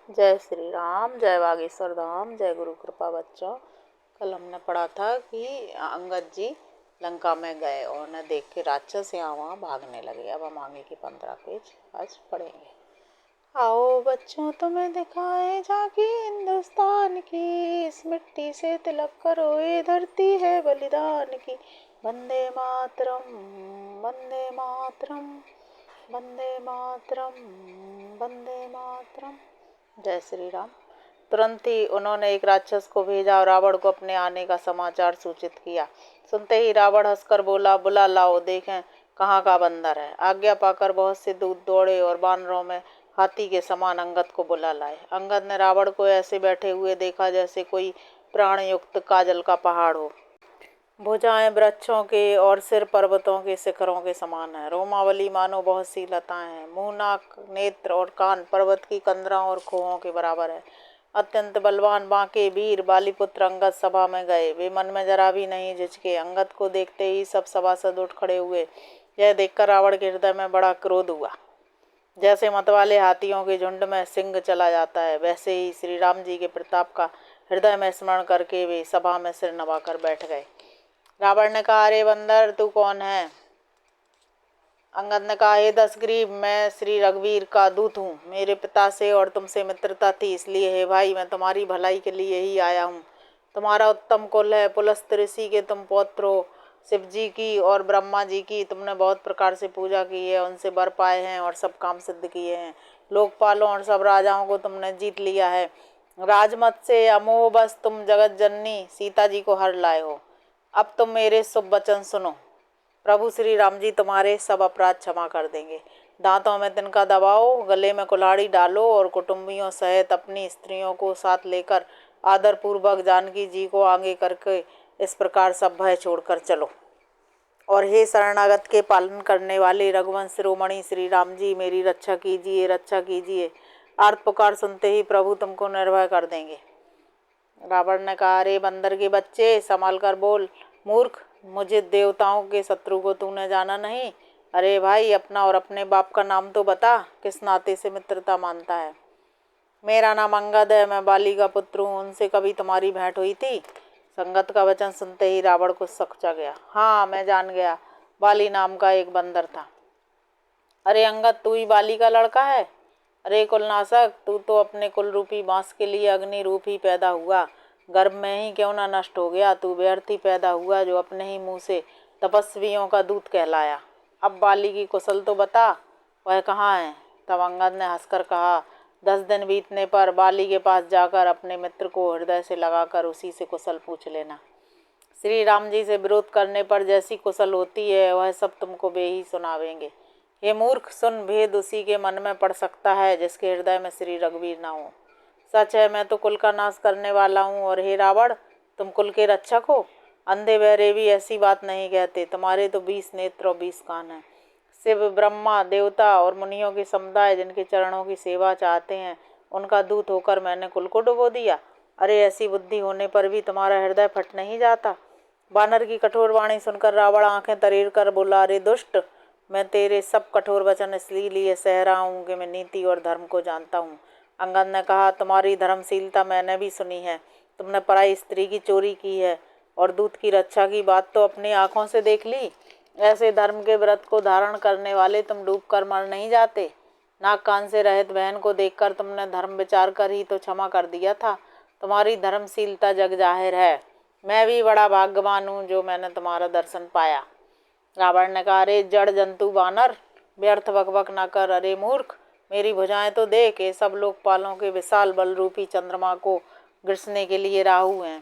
जय श्री राम, जय बागेश्वर धाम, जय गुरु कृपा। बच्चों, कल हमने पढ़ा था कि अंगद जी लंका में गए और उन्हें देख के राक्षस यहाँ वहाँ भागने लगे। अब हम आगे के 15 पेज आज पढ़ेंगे। आओ बच्चों तुम्हें दिखाए झांकी हिंदुस्तान की, इस मिट्टी से तिलक करो ये धरती है बलिदान की। वंदे मातरम, वंदे मातरम, वंदे मातरम, वंदे मातरम। जय श्री राम। तुरंत ही उन्होंने एक राक्षस को भेजा और रावण को अपने आने का समाचार सूचित किया। सुनते ही रावण हंसकर बोला, बुला लाओ, देखें कहाँ का बंदर है। आज्ञा पाकर बहुत से दूत दौड़े और बानरों में हाथी के समान अंगद को बुला लाए। अंगद ने रावण को ऐसे बैठे हुए देखा जैसे कोई प्राण युक्त काजल का पहाड़ हो। भुजाएं वृक्षों के और सिर पर्वतों के शिखरों के समान है। रोमावली मानो बहुत सी लताएं हैं। मुंह, नाक, नेत्र और कान पर्वत की कंदराओं और खोहों के बराबर है। अत्यंत बलवान बांके वीर बालीपुत्र अंगद सभा में गए। वे मन में जरा भी नहीं झिझके। अंगद को देखते ही सब सभासद उठ खड़े हुए। यह देखकर रावण के हृदय में बड़ा क्रोध हुआ। जैसे मतवाले हाथियों के झुंड में सिंह चला जाता है, वैसे ही श्री राम जी के प्रताप का हृदय में स्मरण करके वे सभा में सिर नवाकर बैठ गए। रावण ने कहा, अरे बंदर, तू कौन है? अंगद ने कहा, हे दशग्रीव, मैं श्री रघुवीर का दूत हूँ। मेरे पिता से और तुमसे मित्रता थी, इसलिए हे भाई मैं तुम्हारी भलाई के लिए ही आया हूँ। तुम्हारा उत्तम कुल है, पुलस्त ऋषि के तुम पौत्र हो। शिव जी की और ब्रह्मा जी की तुमने बहुत प्रकार से पूजा की है, उनसे वर पाए हैं और सब काम सिद्ध किए हैं। लोकपालों और सब राजाओं को तुमने जीत लिया है। राजमत से अमोह बस तुम जगत जननी सीता जी को हर लाए हो। अब तुम मेरे शुभ वचन सुनो। प्रभु श्री राम जी तुम्हारे सब अपराध क्षमा कर देंगे। दांतों में तिनका दबाओ, गले में कुल्हाड़ी डालो और कुटुंबियों सहित अपनी स्त्रियों को साथ लेकर आदर पूर्वक जानकी जी को आगे करके इस प्रकार सब भय छोड़कर चलो। और हे शरणागत के पालन करने वाले रघुवंश शिरोमणि श्री राम जी, मेरी रक्षा कीजिए, रक्षा कीजिए। आर्त पुकार सुनते ही प्रभु तुमको निर्भय कर देंगे। रावण ने कहा, अरे बंदर के बच्चे, संभाल कर बोल। मूर्ख, मुझे देवताओं के शत्रु को तूने जाना नहीं? अरे भाई, अपना और अपने बाप का नाम तो बता, किस नाते से मित्रता मानता है? मेरा नाम अंगद है, मैं बाली का पुत्र हूँ। उनसे कभी तुम्हारी भेंट हुई थी? संगत का वचन सुनते ही रावण को सकुचा गया। हाँ, मैं जान गया, बाली नाम का एक बंदर था। अरे अंगद, तू ही बाली का लड़का है? अरे कुलनाशक, तू तो अपने कुल रूपी बांस के लिए अग्नि रूप ही पैदा हुआ, गर्भ में ही क्यों ना नष्ट हो गया। तू व्यर्थ ही पैदा हुआ, जो अपने ही मुंह से तपस्वियों का दूत कहलाया। अब बाली की कुशल तो बता, वह कहाँ है? तब अंगद ने हंसकर कहा, 10 दिन बीतने पर बाली के पास जाकर अपने मित्र को हृदय से लगाकर उसी से कुशल पूछ लेना। श्री राम जी से विरोध करने पर जैसी कुशल होती है, वह सब तुमको वे ही सुनावेंगे। हे मूर्ख, सुन, भेद उसी के मन में पड़ सकता है जिसके हृदय में श्री रघुवीर ना हो। सच है, मैं तो कुल का नाश करने वाला हूँ, और हे रावण, तुम कुल के रक्षक हो। अंधे बहरे भी ऐसी बात नहीं कहते। तुम्हारे तो 20 नेत्र और 20 कान हैं। शिव, ब्रह्मा, देवता और मुनियों के समुदाय जिनके चरणों की सेवा चाहते हैं, उनका दूत होकर मैंने कुल को डुबो दिया। अरे ऐसी बुद्धि होने पर भी तुम्हारा हृदय फट नहीं जाता? बानर की कठोर वाणी सुनकर रावण आंखें तरेर कर बोला, अरे दुष्ट, मैं तेरे सब कठोर वचन इसलिए सह रहा हूँ कि मैं नीति और धर्म को जानता हूँ। अंगद ने कहा, तुम्हारी धर्मशीलता मैंने भी सुनी है। तुमने पराई स्त्री की चोरी की है और दूत की रक्षा की बात तो अपनी आंखों से देख ली। ऐसे धर्म के व्रत को धारण करने वाले तुम डूब कर मर नहीं जाते। नाक कान से रहित बहन को देखकर तुमने धर्म विचार कर ही तो क्षमा कर दिया था। तुम्हारी धर्मशीलता जग जाहिर है। मैं भी बड़ा भाग्यवान हूँ जो मैंने तुम्हारा दर्शन पाया। रावण ने कहा, अरे जड़ जंतु बानर, व्यर्थ बकबक न कर। अरे मूर्ख, मेरी भुजाएं तो देख, ये सब लोकपालों के विशाल बल रूपी चंद्रमा को ग्रसने के लिए राहु हैं।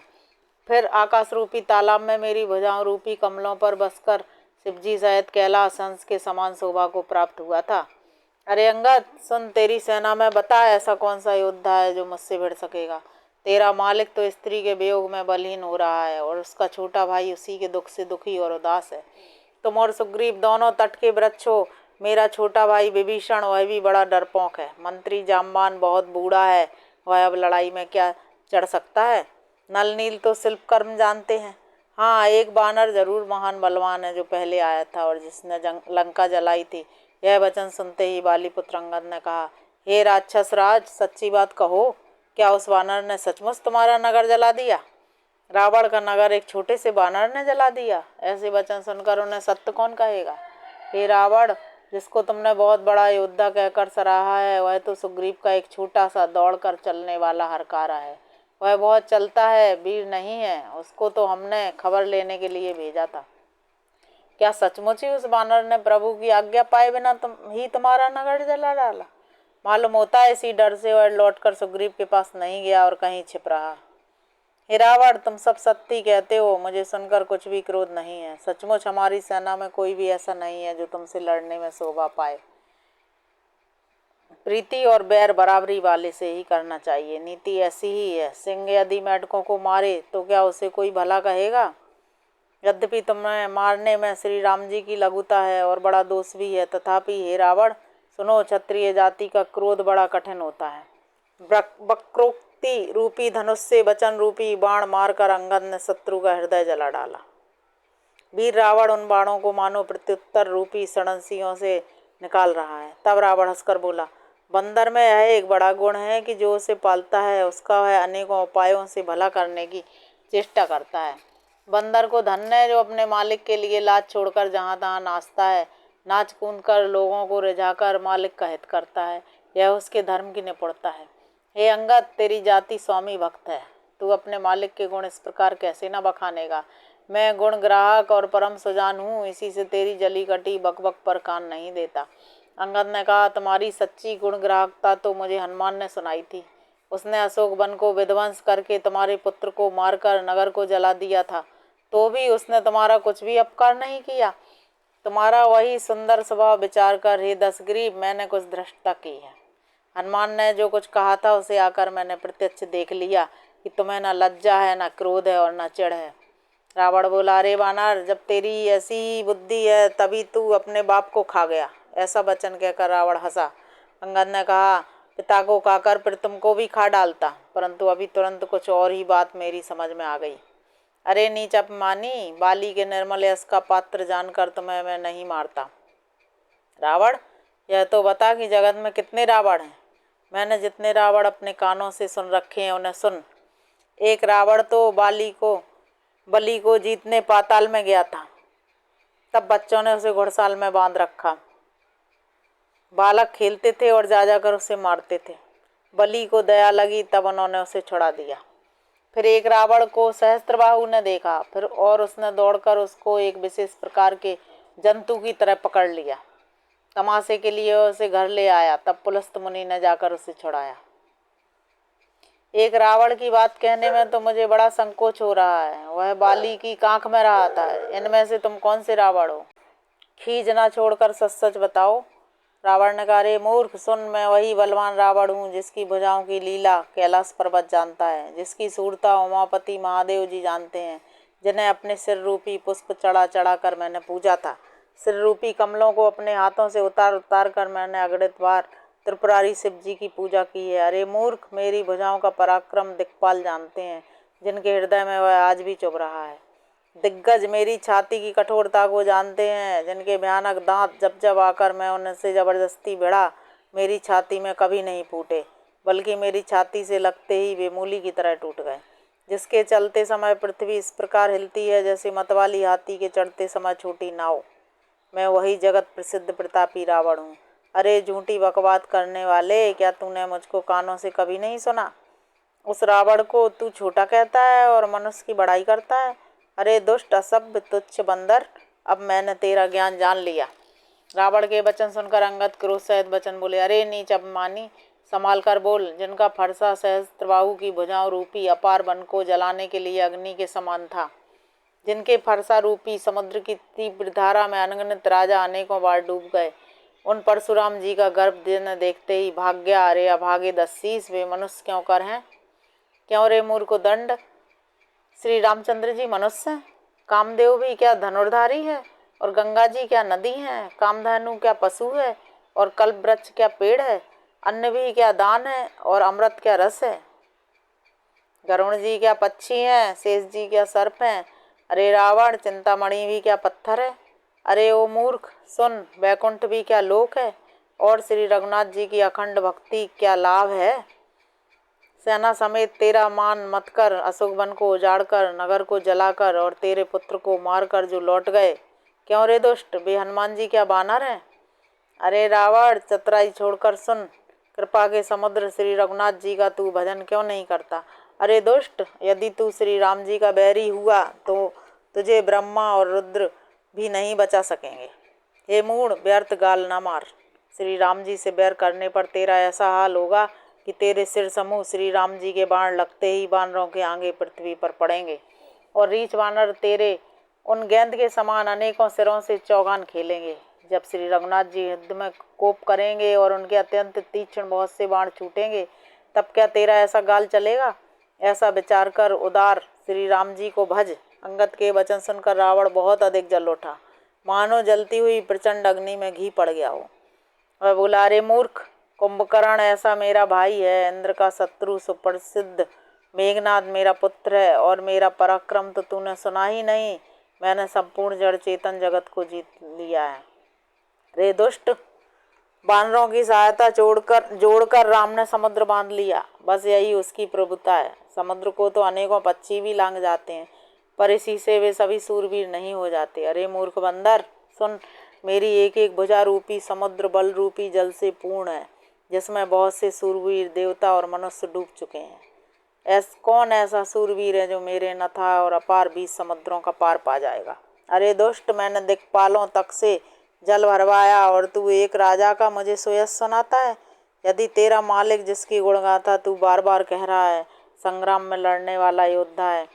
फिर आकाश रूपी तालाब में मेरी भुजाओं रूपी कमलों पर बसकर शिवजी सहित कैलाश हंस के समान शोभा को प्राप्त हुआ था। अरे अंगद, सुन, तेरी सेना में बता, ऐसा कौन सा योद्धा है जो मुझसे भिड़ सकेगा? तेरा मालिक तो स्त्री के वियोग में बलहीन हो रहा है और उसका छोटा भाई उसी के दुख से दुखी और उदास है। तुम और सुग्रीव दोनों तट के वृक्ष हो। मेरा छोटा भाई विभीषण, वह भी बड़ा डरपोक है। मंत्री जाम्बान बहुत बूढ़ा है, वह अब लड़ाई में क्या चढ़ सकता है? नल नील तो शिल्प कर्म जानते हैं। हाँ, एक बानर जरूर महान बलवान है जो पहले आया था और जिसने लंका जलाई थी। यह वचन सुनते ही बालीपुत्र अंगद ने कहा, हे राक्षस राज, सच्ची बात कहो, क्या उस वानर ने सचमुच तुम्हारा नगर जला दिया? रावण का नगर एक छोटे से वानर ने जला दिया? ऐसे वचन सुनकर उन्हें सत्य कौन कहेगा? हे रावण, जिसको तुमने बहुत बड़ा योद्धा कहकर सराहा है, वह तो सुग्रीव का एक छोटा सा दौड़कर चलने वाला हरकारा है। वह बहुत चलता है, वीर नहीं है। उसको तो हमने खबर लेने के लिए भेजा था। क्या सचमुच ही उस वानर ने प्रभु की आज्ञा पाए बिना तुम्हारा नगर जला डाला? मालूम होता है इसी डर से वह लौटकर सुग्रीव के पास नहीं गया और कहीं छिप रहा। हे रावण, तुम सब सत्य ही कहते हो, मुझे सुनकर कुछ भी क्रोध नहीं है। सचमुच हमारी सेना में कोई भी ऐसा नहीं है जो तुमसे लड़ने में शोभा पाए। प्रीति और बैर बराबरी वाले से ही करना चाहिए, नीति ऐसी ही है। सिंह यदि मेंढकों को मारे तो क्या उसे कोई भला कहेगा? यद्यपि तुम्हें मारने में श्री राम जी की लघुता है और बड़ा दोष भी है, तथापि हे रावण सुनो, क्षत्रिय जाति का क्रोध बड़ा कठिन होता है। वक्रोक्ति रूपी धनुष से वचन रूपी बाण मारकर अंगद ने शत्रु का हृदय जला डाला। वीर रावण उन बाणों को मानो प्रत्युत्तर रूपी षडंसियों से निकाल रहा है। तब रावण हंसकर बोला, बंदर में यह एक बड़ा गुण है कि जो उसे पालता है उसका वह अनेकों उपायों से भला करने की चेष्टा करता है। बंदर को धन्य है जो अपने मालिक के लिए लाज छोड़कर जहाँ तहाँ नाचता है, नाच कूद कर लोगों को रिझाकर मालिक का हित करता है। यह उसके धर्म की निपुणता है। हे अंगद, तेरी जाति स्वामी भक्त है, तू अपने मालिक के गुण इस प्रकार कैसे न बखानेगा? मैं गुण ग्राहक और परम सुजान हूँ, इसी से तेरी जली कटी बकबक पर कान नहीं देता। अंगद ने कहा, तुम्हारी सच्ची गुण ग्राहकता तो मुझे हनुमान ने सुनाई थी। उसने अशोक वन को विध्वंस करके तुम्हारे पुत्र को मारकर नगर को जला दिया था, तो भी उसने तुम्हारा कुछ भी अपकार नहीं किया। तुम्हारा वही सुंदर स्वभाव विचार कर हे दशग्रीव मैंने कुछ धृष्टता की है। हनुमान ने जो कुछ कहा था उसे आकर मैंने प्रत्यक्ष देख लिया कि तुम्हें न लज्जा है, न क्रोध है और न चिढ़ है। रावण बोला, अरे वानर, जब तेरी ऐसी बुद्धि है तभी तू अपने बाप को खा गया। ऐसा वचन कहकर रावण हंसा। अंगद ने कहा, पिता को खाकर फिर तुमको भी खा डालता, परंतु अभी तुरंत कुछ और ही बात मेरी समझ में आ गई। अरे नीच अपमानी, बाली के निर्मल यश का पात्र जानकर तुम्हें मैं नहीं मारता। रावण, यह तो बता कि जगत में कितने रावण हैं? मैंने जितने रावण अपने कानों से सुन रखे हैं उन्हें सुन। एक रावण तो बलि को जीतने पाताल में गया था। तब बच्चों ने उसे घुड़साल में बांध रखा। बालक खेलते थे और जा जाकर उसे मारते थे। बलि को दया लगी तब उन्होंने उसे छुड़ा दिया। फिर एक रावण को सहस्त्रबाहु ने देखा, फिर और उसने दौड़कर उसको एक विशेष प्रकार के जंतु की तरह पकड़ लिया। तमाशे के लिए उसे घर ले आया। तब पुलस्त मुनि ने जाकर उसे छुड़ाया। एक रावण की बात कहने में तो मुझे बड़ा संकोच हो रहा है। वह बाली की कांख में रहा था। इनमें से तुम कौन से रावण हो? खीज ना छोड़कर सच सच बताओ। रावण ने कहा, अरे मूर्ख सुन, मैं वही बलवान रावण हूँ जिसकी भुजाओं की लीला कैलाश पर्वत जानता है, जिसकी सूरता उमापति महादेव जी जानते हैं, जिन्हें अपने सिर रूपी पुष्प चढ़ा चढ़ा कर मैंने पूजा था। सिर रूपी कमलों को अपने हाथों से उतार उतार कर मैंने अगणित बार त्रिपुरारी शिव जी की पूजा की है। अरे मूर्ख, मेरी भुजाओं का पराक्रम दिक्पाल जानते हैं, जिनके हृदय में वह आज भी चुभ रहा है। दिग्गज मेरी छाती की कठोरता को जानते हैं, जिनके भयानक दांत जब जब आकर मैं उनसे जबरदस्ती भिड़ा, मेरी छाती में कभी नहीं फूटे, बल्कि मेरी छाती से लगते ही वे मूली की तरह टूट गए। जिसके चलते समय पृथ्वी इस प्रकार हिलती है जैसे मतवाली हाथी के चढ़ते समय छोटी नाव। मैं वही जगत प्रसिद्ध प्रतापी रावण हूँ। अरे झूठी बकवाद करने वाले, क्या तूने मुझको कानों से कभी नहीं सुना? उस रावण को तू छोटा कहता है और मनुष्य की बड़ाई करता है। अरे दुष्ट, असभ्य, तुच्छ बंदर, अब मैंने तेरा ज्ञान जान लिया। रावण के वचन सुनकर अंगद क्रोध सहित वचन बोले, अरे नीच अपमानी, संभाल कर बोल। जिनका फरसा सहस्त्रबाहु की भुजाओं रूपी अपार वन को जलाने के लिए अग्नि के समान था, जिनके फरसा रूपी समुद्र की तीव्र धारा में अनगिनत राजा अनेकों बार डूब गए, उन परशुराम जी का गर्भ दिन देखते ही भाग गया। अरे अभागे दस्सीस, वे मनुष्य क्यों कर हैं? क्यों रे मूर्ख दंड? श्री रामचंद्र जी मनुष्य हैं? कामदेव भी क्या धनुर्धारी है? और गंगा जी क्या नदी है? कामधेनु क्या पशु है? और कल्प वृक्ष क्या पेड़ है? अन्न भी क्या दान है? और अमृत क्या रस है? गरुण जी क्या पक्षी हैं? शेष जी क्या सर्प हैं? अरे रावण, चिंतामणि भी क्या पत्थर है? अरे ओ मूर्ख सुन, वैकुंठ भी क्या लोक है? और श्री रघुनाथ जी की अखंड भक्ति क्या लाभ है। सेना समेत तेरा मान मत कर, अशोक वन को उजाड़ कर, नगर को जलाकर और तेरे पुत्र को मारकर जो लौट गए। क्यों रे दुष्ट, वे हनुमान जी क्या बानर हैं। अरे रावण, चतुराई छोड़कर सुन, कृपा के समुद्र श्री रघुनाथ जी का तू भजन क्यों नहीं करता। अरे दुष्ट, यदि तू श्री राम जी का बैरी हुआ तो तुझे ब्रह्मा और रुद्र भी नहीं बचा सकेंगे। हे मूढ़, व्यर्थ गाल न मार। श्री राम जी से बैर करने पर तेरा ऐसा हाल होगा कि तेरे सिर समूह श्री राम जी के बाण लगते ही बानरों के आगे पृथ्वी पर पड़ेंगे और रीछ बानर तेरे उन गेंद के समान अनेकों सिरों से चौगान खेलेंगे। जब श्री रघुनाथ जी युद्ध में कोप करेंगे और उनके अत्यंत तीक्ष्ण बहुत से बाण छूटेंगे, तब क्या तेरा ऐसा गाल चलेगा। ऐसा विचार कर उदार श्री राम जी को भज। अंगद के वचन सुनकर रावण बहुत अधिक जल उठा, मानो जलती हुई प्रचंड अग्नि में घी पड़ गया हो। वह बोला, अरे मूर्ख, कुंभकर्ण ऐसा मेरा भाई है, इंद्र का शत्रु सुप्रसिद्ध मेघनाद मेरा पुत्र है, और मेरा पराक्रम तो तूने सुना ही नहीं। मैंने संपूर्ण जड़ चेतन जगत को जीत लिया है। रे दुष्ट, बानरों की सहायता जोड़कर राम ने समुद्र बांध लिया। बस यही उसकी प्रभुता है। समुद्र को तो अनेकों पक्षी भी लांघ जाते हैं, पर इसी से वे सभी सूरवीर नहीं हो जाते। अरे मूर्ख बंदर, सुन, मेरी एक एक भुजा रूपी समुद्र बल रूपी जल से पूर्ण है, जिसमें बहुत से सूरवीर देवता और मनुष्य डूब चुके हैं। कौन ऐसा सूरवीर है जो मेरे नथा और अपार 20 समुद्रों का पार पा जाएगा। अरे दुष्ट, मैंने दिक्पालों तक से जल भरवाया और तू एक राजा का मुझे सुयश सुनाता है। यदि तेरा मालिक, जिसकी गुणगाथा तू बार बार कह रहा है, संग्राम में लड़ने वाला योद्धा है,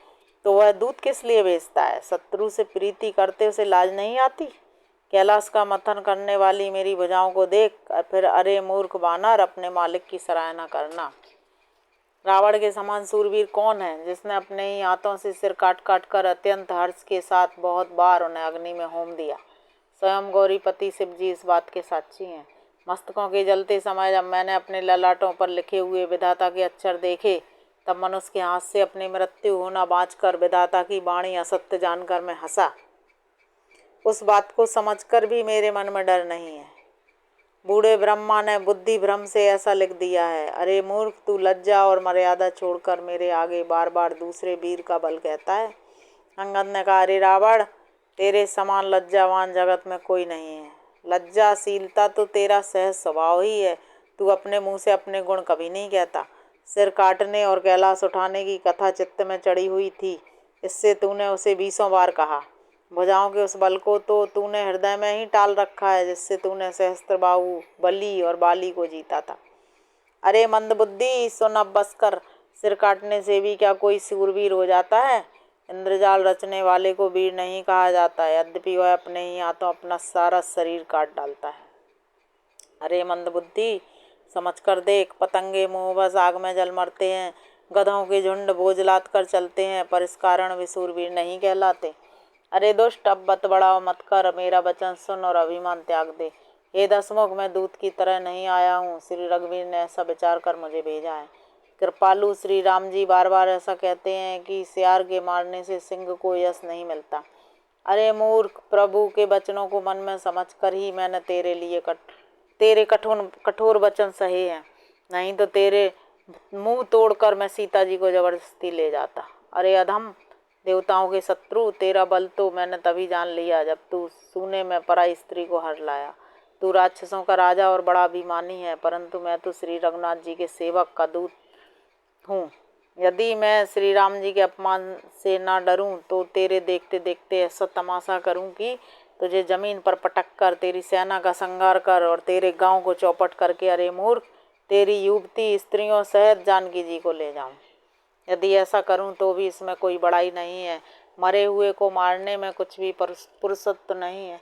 तो वह दूध किस लिए बेचता है। शत्रु से प्रीति करते उसे लाज नहीं आती। कैलाश का मथन करने वाली मेरी भुजाओं को देख और फिर अरे मूर्ख बानर, अपने मालिक की सराहना करना। रावण के समान सूरवीर कौन है, जिसने अपने ही हाथों से सिर काट काट कर अत्यंत हर्ष के साथ बहुत बार उन्हें अग्नि में होम दिया। स्वयं गौरीपति शिव जी इस बात के साक्षी हैं। मस्तकों के जलते समय जब मैंने अपने ललाटों पर लिखे हुए विधाता के अक्षर देखे, तब मनुष्य के हाथ से अपनी मृत्यु होना बाँचकर विधाता की वाणी असत्य जानकर मैं हंसा। उस बात को समझकर भी मेरे मन में डर नहीं है। बूढ़े ब्रह्मा ने बुद्धि भ्रम से ऐसा लिख दिया है। अरे मूर्ख, तू लज्जा और मर्यादा छोड़कर मेरे आगे बार बार दूसरे वीर का बल कहता है। अंगद ने कहा, अरे रावण, तेरे समान लज्जावान जगत में कोई नहीं है। लज्जाशीलता तो तेरा सहज स्वभाव ही है। तू अपने मुंह से अपने गुण कभी नहीं कहता। सिर काटने और कैलाश उठाने की कथा चित्त में चढ़ी हुई थी, इससे तूने उसे 20 बार कहा। भुजाओं के उस बल को तो तूने हृदय में ही टाल रखा है, जिससे तूने सहस्त्रबाहु बली और बाली को जीता था। अरे मंदबुद्धि, सुन अब बस कर। सिर काटने से भी क्या कोई सूरवीर हो जाता है। इंद्रजाल रचने वाले को वीर नहीं कहा जाता, यद्यपि वह अपने ही हाथों अपना सारा शरीर काट डालता है। अरे मंदबुद्धि, समझ कर देख, पतंगे मुँहबस आग में जल मरते हैं, गधों के झुंड बोझ लाद कर चलते हैं, पर इस कारण वे सूरवीर नहीं कहलाते। अरे दुष्ट, अब बत बढ़ाओ मत कर, मेरा वचन सुन और अभिमान त्याग दे। हे दशमुख, मैं दूत की तरह नहीं आया हूँ, श्री रघुवीर ने ऐसा विचार कर मुझे भेजा है। कृपालु श्री राम जी बार बार ऐसा कहते हैं कि सियार के मारने से सिंह को यश नहीं मिलता। अरे मूर्ख, प्रभु के वचनों को मन में समझ कर ही मैंने तेरे कठोर वचन सहे हैं, नहीं तो तेरे मुंह तोड़कर मैं सीता जी को जबरदस्ती ले जाता। अरे अधम, देवताओं के शत्रु, तेरा बल तो मैंने तभी जान लिया जब तू सूने में पराई स्त्री को हर लाया। तू राक्षसों का राजा और बड़ा अभिमानी है, परंतु मैं तो श्री रघुनाथ जी के सेवक का दूत हूँ। यदि मैं श्री राम जी के अपमान से ना डरूं तो तेरे देखते देखते ऐसा तमाशा करूं कि तुझे जमीन पर पटक कर तेरी सेना का संहार कर और तेरे गांव को चौपट करके अरे मूर्ख, तेरी युवती स्त्रियों सहित जानकी जी को ले जाऊं। यदि ऐसा करूं तो भी इसमें कोई बड़ाई नहीं है। मरे हुए को मारने में कुछ भी पुरुषत्व नहीं है।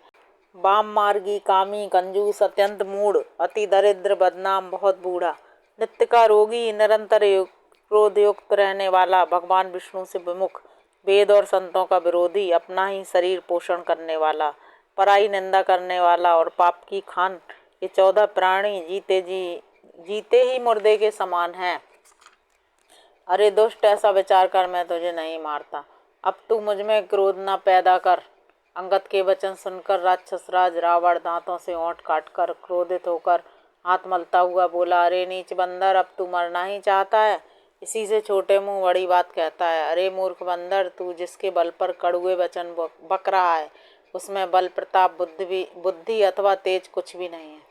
वाम मार्गी, कामी, कंजूस, अत्यंत मूढ़, अति दरिद्र, बदनाम, बहुत बूढ़ा, नित्य का रोगी, निरंतर क्रोधयुक्त रहने वाला, भगवान विष्णु से विमुख, वेद और संतों का विरोधी, अपना ही शरीर पोषण करने वाला, पराई निंदा करने वाला और पाप की खान, ये 14 प्राणी जीते ही मुर्दे के समान हैं। अरे दुष्ट, ऐसा विचार कर मैं तुझे नहीं मारता। अब तू मुझ में क्रोध न पैदा कर। अंगद के वचन सुनकर राक्षसराज रावण दांतों से ओंठ काटकर क्रोधित होकर हाथ मलता हुआ बोला, अरे नीच बंदर, अब तू मरना ही चाहता है? इसी से छोटे मुंह बड़ी बात कहता है। अरे मूर्ख बंदर, तू जिसके बल पर कड़ुए वचन बक रहा है, उसमें बल, प्रताप, बुद्धि अथवा तेज कुछ भी नहीं है।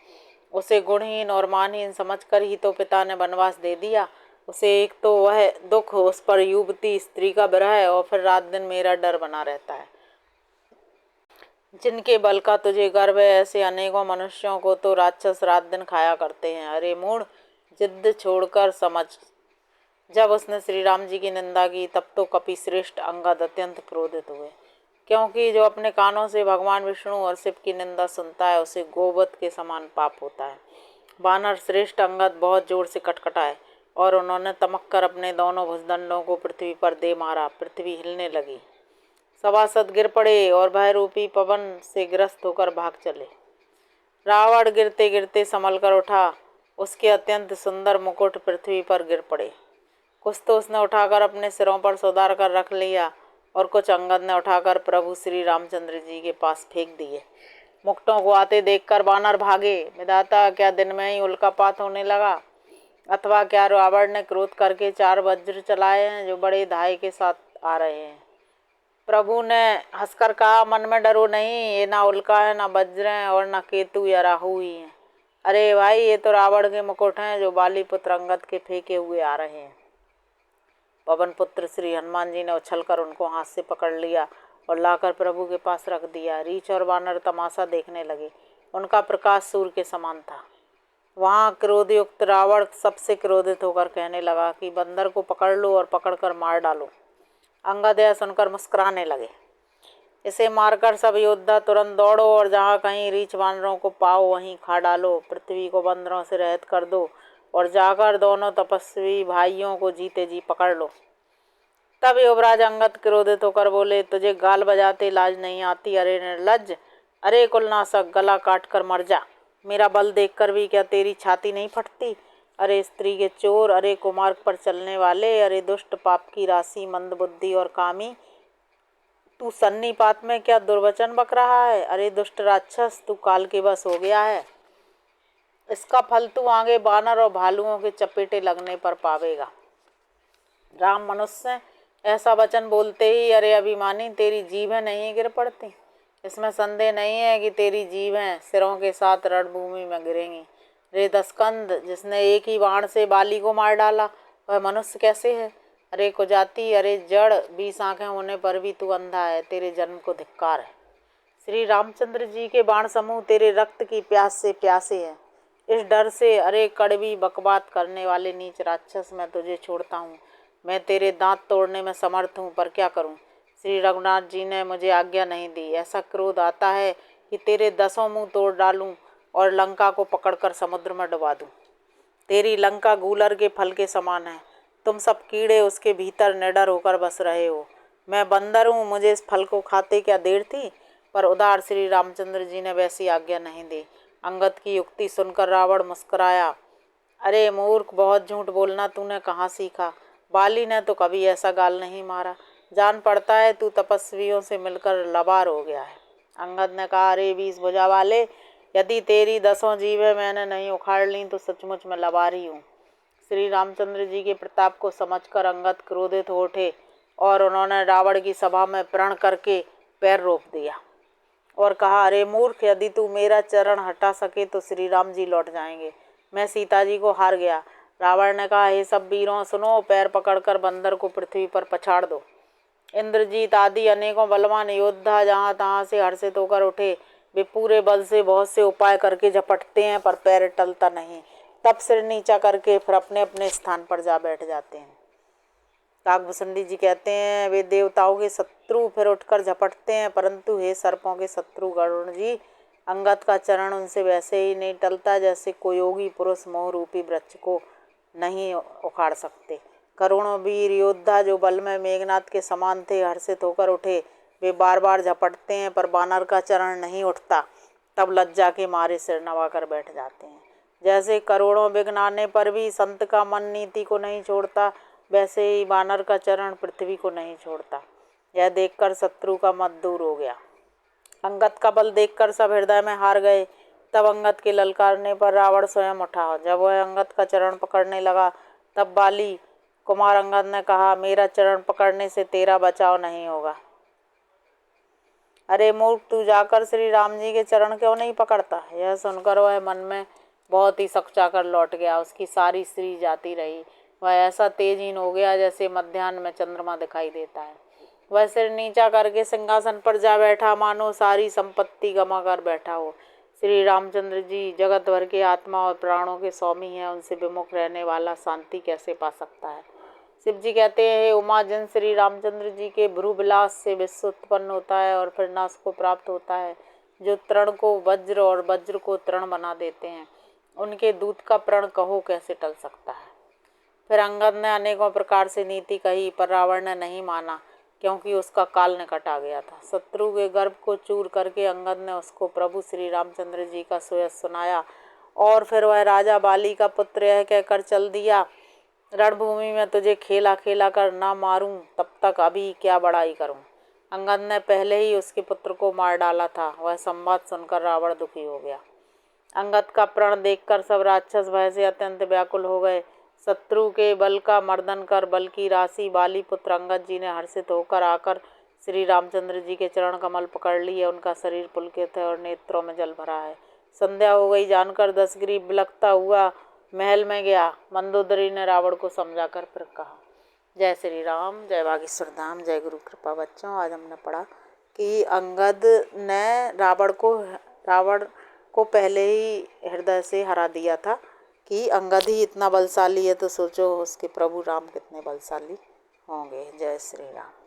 उसे गुणहीन और मानहीन समझकर ही तो पिता ने वनवास दे दिया। उसे एक तो वह दुख, उस पर युवती स्त्री का विरह, और फिर रात दिन मेरा डर बना रहता है। जिनके बल का तुझे गर्व है, ऐसे अनेकों मनुष्यों को तो राक्षस रात दिन खाया करते हैं। अरे मूढ़, जिद्द छोड़कर समझ। जब उसने श्री राम जी की निंदा की, तब तो कपि श्रेष्ठ अंगद अत्यंत क्रोधित हुए, क्योंकि जो अपने कानों से भगवान विष्णु और शिव की निंदा सुनता है, उसे गोवध के समान पाप होता है। वानर श्रेष्ठ अंगद बहुत जोर से कटकटाए, और उन्होंने तमक कर अपने दोनों भुजदंडों को पृथ्वी पर दे मारा। पृथ्वी हिलने लगी, सभासद गिर पड़े और भय रूपी पवन से ग्रस्त होकर भाग चले। रावण गिरते गिरते संभल कर उठा, उसके अत्यंत सुंदर मुकुट पृथ्वी पर गिर पड़े। कुछ तो उसने उठाकर अपने सिरों पर सुधार कर रख लिया, और कुछ अंगद ने उठाकर प्रभु श्री रामचंद्र जी के पास फेंक दिए। मुकुटों को आते देखकर वानर भागे। विधाता, क्या दिन में ही उल्कापात होने लगा, अथवा क्या रावण ने क्रोध करके 4 वज्र चलाए हैं, जो बड़े धाय के साथ आ रहे हैं? प्रभु ने हंसकर कहा, मन में डरो नहीं, ये ना उल्का है, ना वज्र है, और ना केतु या राहु ही है। अरे भाई, ये तो रावण के मुकुट हैं, जो बाली पुत्र अंगद के फेंके हुए आ रहे हैं। पवन पुत्र श्री हनुमान जी ने उछलकर उनको हाथ से पकड़ लिया और लाकर प्रभु के पास रख दिया। रीछ और वानर तमाशा देखने लगे। उनका प्रकाश सूर्य के समान था। वहाँ क्रोधयुक्त रावण सबसे क्रोधित होकर कहने लगा कि बंदर को पकड़ लो और पकड़कर मार डालो। अंगद यह सुनकर मुस्कुराने लगे। इसे मारकर सब योद्धा तुरंत दौड़ो, और जहाँ कहीं रीछ वानरों को पाओ वहीं खा डालो। पृथ्वी को बंदरों से रहित कर दो, और जाकर दोनों तपस्वी भाइयों को जीते जी पकड़ लो। तब युवराज अंगद क्रोधित होकर बोले, तुझे गाल बजाते लाज नहीं आती? अरे निर्लज्ज, अरे कुलनाशक, गला काट कर मर जा। मेरा बल देखकर भी क्या तेरी छाती नहीं फटती? अरे स्त्री के चोर, अरे कुमार्ग पर चलने वाले, अरे दुष्ट, पाप की राशि, मंद बुद्धि और कामी, तू सन्नीपात में क्या दुर्वचन बक रहा है? अरे दुष्ट राक्षस, तू काल के बस हो गया है। इसका फल तू आगे बानर और भालुओं के चपेटे लगने पर पावेगा। राम मनुष्य ऐसा वचन बोलते ही, अरे अभिमानी, तेरी जीभें नहीं गिर पड़ती? इसमें संदेह नहीं है कि तेरी जीभें सिरों के साथ रणभूमि में गिरेंगी। रे दसकंद, जिसने एक ही बाण से बाली को मार डाला, वह मनुष्य कैसे है? अरे कुजाती, अरे जड़, 20 आंखें होने पर भी तू अंधा है। तेरे जन्म को धिक्कार है। श्री रामचंद्र जी के बाण समूह तेरे रक्त की प्यास से प्यासे हैं। इस डर से, अरे कड़वी बकबात करने वाले नीच राक्षस, मैं तुझे छोड़ता हूँ। मैं तेरे दांत तोड़ने में समर्थ हूँ, पर क्या करूँ? श्री रघुनाथ जी ने मुझे आज्ञा नहीं दी। ऐसा क्रोध आता है कि तेरे 10 मुंह तोड़ डालूं और लंका को पकड़कर समुद्र में डुबा दूं। तेरी लंका गूलर के फल के समान है। तुम सब कीड़े उसके भीतर निडर होकर बस रहे हो। मैं बंदर हूँ, मुझे इस फल को खाते क्या देर थी? पर उदार श्री रामचंद्र जी ने वैसी आज्ञा नहीं दी। अंगद की युक्ति सुनकर रावण मुस्कुराया। अरे मूर्ख, बहुत झूठ बोलना तूने कहाँ सीखा? बाली ने तो कभी ऐसा गाल नहीं मारा। जान पड़ता है तू तपस्वियों से मिलकर लबार हो गया है। अंगद ने कहा, अरे 20 भुजा वाले, यदि तेरी 10 जीभें मैंने नहीं उखाड़ ली तो सचमुच मैं लबारी हूँ। श्री रामचंद्र जी के प्रताप को समझकर अंगद क्रोधित हो उठे, और उन्होंने रावण की सभा में प्रण करके पैर रोक दिया और कहा, अरे मूर्ख, यदि तू मेरा चरण हटा सके तो श्री राम जी लौट जाएंगे। मैं सीता जी को हार गया। रावण ने कहा, हे सब वीरों सुनो, पैर पकड़कर बंदर को पृथ्वी पर पछाड़ दो। इंद्रजीत आदि अनेकों बलवान योद्धा जहाँ तहाँ से हर्षित होकर उठे। वे पूरे बल से बहुत से उपाय करके झपटते हैं, पर पैर टलता नहीं। तब सिर नीचा करके फिर अपने अपने स्थान पर जा बैठ जाते हैं। काकभूषणी जी कहते हैं, वे देवताओं के शत्रु फिर उठकर झपटते हैं, परंतु हे सर्पों के शत्रु गरुण जी, अंगद का चरण उनसे वैसे ही नहीं टलता जैसे कोई योगी पुरुष मोह रूपी वृक्ष को नहीं उखाड़ सकते। करोड़ों वीर योद्धा जो बल में मेघनाथ के समान थे, हर्षित होकर उठे। वे बार बार झपटते हैं, पर बानर का चरण नहीं उठता। तब लज्जा के मारे सिर नवाकर बैठ जाते हैं। जैसे करोड़ों विघ्न आने पर भी संत का मन नीति को नहीं छोड़ता, वैसे ही बानर का चरण पृथ्वी को नहीं छोड़ता। यह देखकर शत्रु का मत दूर हो गया। अंगद का बल देखकर सब हृदय में हार गए। तब अंगद के ललकारने पर रावण स्वयं उठा। जब वह अंगद का चरण पकड़ने लगा तब बाली कुमार अंगद ने कहा, मेरा चरण पकड़ने से तेरा बचाव नहीं होगा। अरे मूर्ख, तू जाकर श्री राम जी के चरण क्यों नहीं पकड़ता। यह सुनकर वह मन में बहुत ही सकचाकर लौट गया। उसकी सारी स्त्री जाती रही। वह ऐसा तेजहीन हो गया जैसे मध्याह्न में चंद्रमा दिखाई देता है। वह सिर नीचा करके सिंहासन पर जा बैठा, मानो सारी संपत्ति गमा कर बैठा हो। श्री रामचंद्र जी जगत भर के आत्मा और प्राणों के स्वामी हैं, उनसे विमुख रहने वाला शांति कैसे पा सकता है। शिव जी कहते हैं, हे उमा, जिन श्री रामचंद्र जी के भ्रू विलास से विश्व उत्पन्न होता है और फिर नाश को प्राप्त होता है, जो तृण को वज्र और वज्र को तृण बना देते हैं, उनके दूत का प्रण कहो कैसे टल सकता है। फिर अंगद ने अनेकों प्रकार से नीति कही, पर रावण ने नहीं माना, क्योंकि उसका काल निकट आ गया था। शत्रु के गर्भ को चूर करके अंगद ने उसको प्रभु श्री रामचंद्र जी का सुयश सुनाया और फिर वह राजा बाली का पुत्र यह कहकर चल दिया, रणभूमि में तुझे खेला खेला कर ना मारूं तब तक अभी क्या बड़ाई करूं। अंगद ने पहले ही उसके पुत्र को मार डाला था। वह संवाद सुनकर रावण दुखी हो गया। अंगद का प्रण देखकर सब राक्षस भय से अत्यंत व्याकुल हो गए। शत्रु के बल का मर्दन कर बल की राशि बाली पुत्र अंगद जी ने हर्षित होकर आकर श्री रामचंद्र जी के चरण कमल पकड़ लिए। उनका शरीर पुलकित है और नेत्रों में जल भरा है। संध्या हो गई जानकर दशग्रीव बिलखता हुआ महल में गया। मंदोदरी ने रावण को समझाकर फिर कहा, जय श्री राम, जय बागेश्वर धाम, जय गुरु कृपा। बच्चों, आज हमने पढ़ा कि अंगद ने रावण को पहले ही हृदय से हरा दिया था कि अंगद ही इतना बलशाली है, तो सोचो उसके प्रभु राम कितने बलशाली होंगे। जय श्री राम।